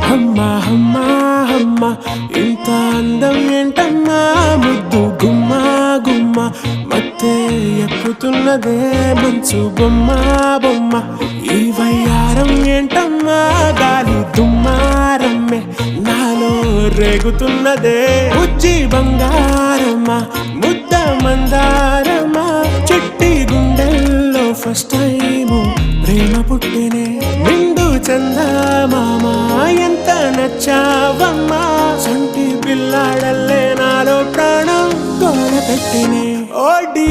అమ్మా అమ్మా అమ్మా ఇంత అందం ఏంటమ్మా ముద్దు గుమ్మ గుమ్మ మత్తే ఎక్కుతున్నదే మంచు బొమ్మ బొమ్మ ఈ వయ్యారం ఏంటమ్మా గాలి దుమ్మారమ్మే నాలో రేగుతున్నదే ఉజ్జి బంగారమ్మా ముద్ద మందారమ్మా చిట్టి గుండెల్లో ఫస్ట్ టైము ప్రేమ పుట్టినే నిండు చందమామ ఎంత నచ్చావమ్మా సంటి పిల్లాడల్లే నాలో ప్రాణం తోడ పెట్టినే ఓడి